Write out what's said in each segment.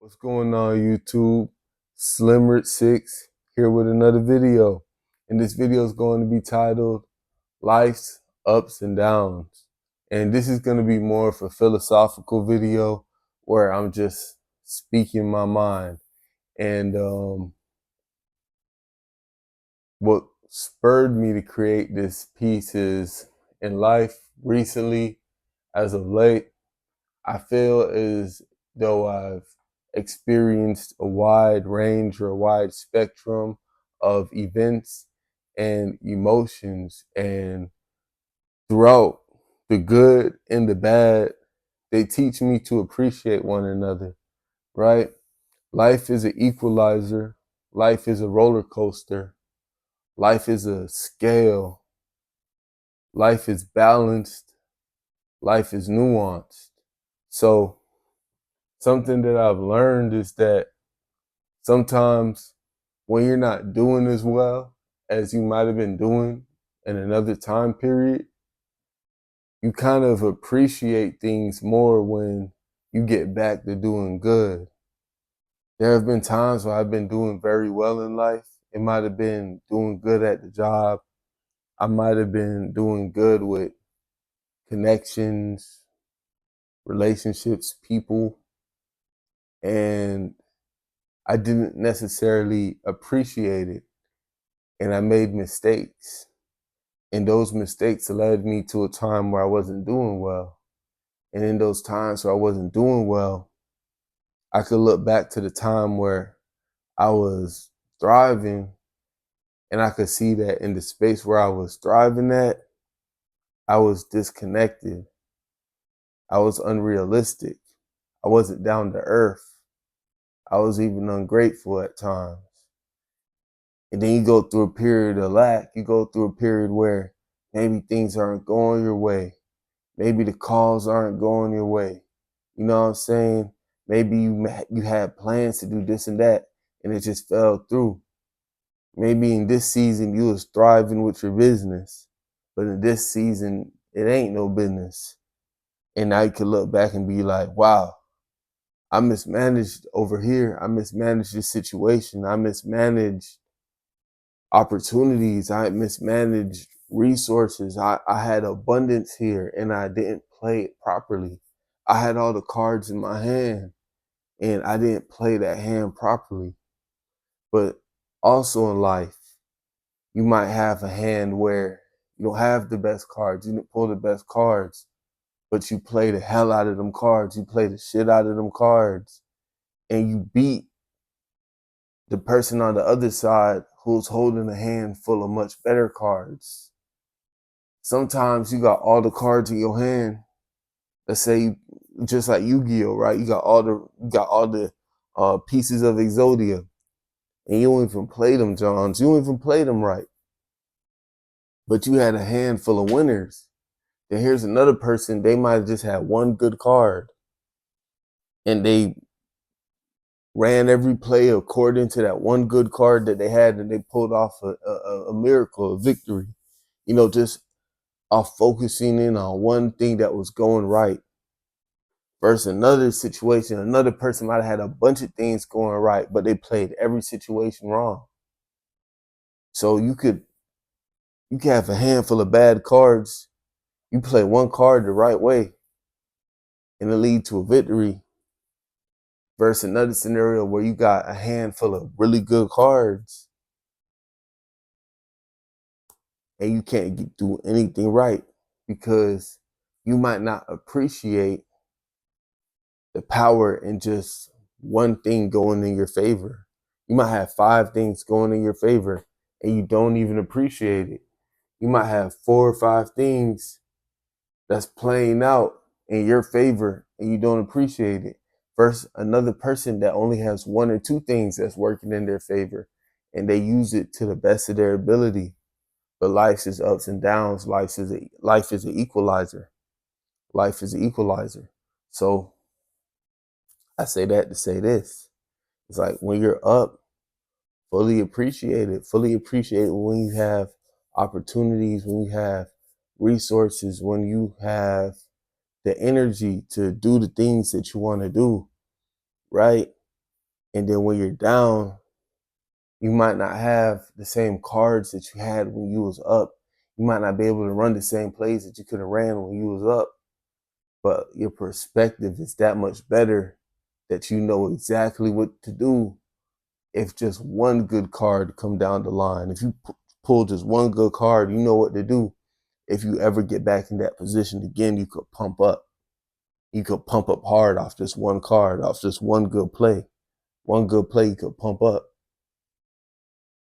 What's going on, YouTube? Slimmered6 here with another video. And this video is going to be titled Life's Ups and Downs. And this is going to be more of a philosophical video where I'm just speaking my mind. And what spurred me to create this piece is in life recently, as of late, I feel as though I've experienced a wide range or a wide spectrum of events and emotions, and throughout the good and the bad, they teach me to appreciate one another, right? Life is an equalizer. Life is a roller coaster. Life is a scale. Life is balanced. Life is nuanced. So something that I've learned is that sometimes when you're not doing as well as you might have been doing in another time period, you kind of appreciate things more when you get back to doing good. There have been times where I've been doing very well in life. It might have been doing good at the job. I might have been doing good with connections, relationships, people, and I didn't necessarily appreciate it. And I made mistakes. And those mistakes led me to a time where I wasn't doing well. And in those times where I wasn't doing well, I could look back to the time where I was thriving, and I could see that in the space where I was thriving at, I was disconnected. I was unrealistic. I wasn't down to earth. I was even ungrateful at times. And then you go through a period of lack. You go through a period where maybe things aren't going your way. Maybe the calls aren't going your way. You know what I'm saying? Maybe you had plans to do this and that, and it just fell through. Maybe in this season you was thriving with your business, but in this season it ain't no business. And now you can look back and be like, wow, I mismanaged over here. I mismanaged this situation. I mismanaged opportunities. I mismanaged resources. I had abundance here and I didn't play it properly. I had all the cards in my hand and I didn't play that hand properly. But also in life, you might have a hand where you don't have the best cards. You didn't pull the best cards, but you play the hell out of them cards. You play the shit out of them cards and you beat the person on the other side who's holding a hand full of much better cards. Sometimes you got all the cards in your hand. Let's say just like Yu-Gi-Oh, right? You got all the pieces of Exodia, and you don't even play them, Johns. You don't even play them right. But you had a handful of winners. Then here's another person. They might have just had one good card, and they ran every play according to that one good card that they had, and they pulled off a miracle, a victory. You know, just off focusing in on one thing that was going right. Versus another situation, another person might have had a bunch of things going right, but they played every situation wrong. So you could have a handful of bad cards. You play one card the right way, and it lead to a victory. Versus another scenario where you got a handful of really good cards, and you can't do anything right because you might not appreciate the power in just one thing going in your favor. You might have 5 things going in your favor and you don't even appreciate it. You might have 4 or 5 things that's playing out in your favor and you don't appreciate it. Versus another person that only has 1 or 2 things that's working in their favor and they use it to the best of their ability. But life is ups and downs. Life is an equalizer. Life is an equalizer. So I say that to say this. It's like when you're up, fully appreciate it. Fully appreciate it when you have opportunities, when you have resources, when you have the energy to do the things that you want to do, right? And then when you're down, you might not have the same cards that you had when you was up. You might not be able to run the same plays that you could have ran when you was up, but your perspective is that much better that you know exactly what to do if just one good card come down the line. If you pull just one good card, you know what to do. If you ever get back in that position again, you could pump up. You could pump up hard off just one card, off just one good play. One good play, you could pump up.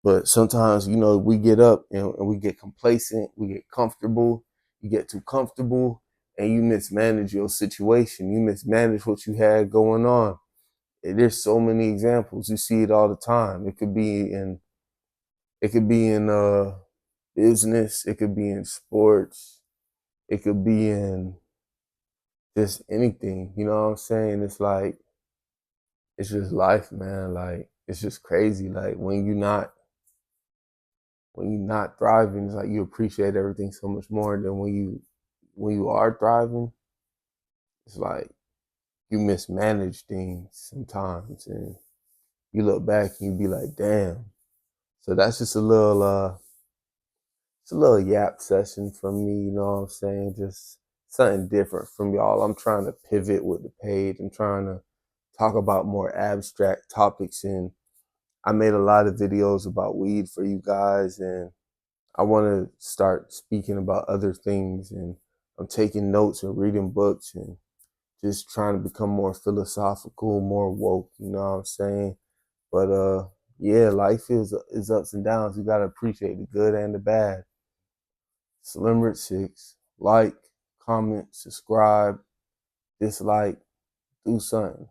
But sometimes, we get up and we get complacent, we get comfortable, you get too comfortable, and you mismanage your situation. You mismanage what you had going on. And there's so many examples. You see it all the time. It could be in business, it could be in sports, it could be in just anything. You know what I'm saying? It's just life, man. Like it's just crazy. Like when you're not thriving, it's like you appreciate everything so much more than when you are thriving. It's like you mismanage things sometimes, and you look back and you be like, damn. So that's just it's a little yap session from me. You know what I'm saying? Just something different from y'all. I'm trying to pivot with the page. I'm trying to talk about more abstract topics, and I made a lot of videos about weed for you guys, and I want to start speaking about other things, and I'm taking notes and reading books and just trying to become more philosophical, more woke, you know what I'm saying? But yeah, life is ups and downs. You got to appreciate the good and the bad. Slimmer6, like, comment, subscribe, dislike, do something.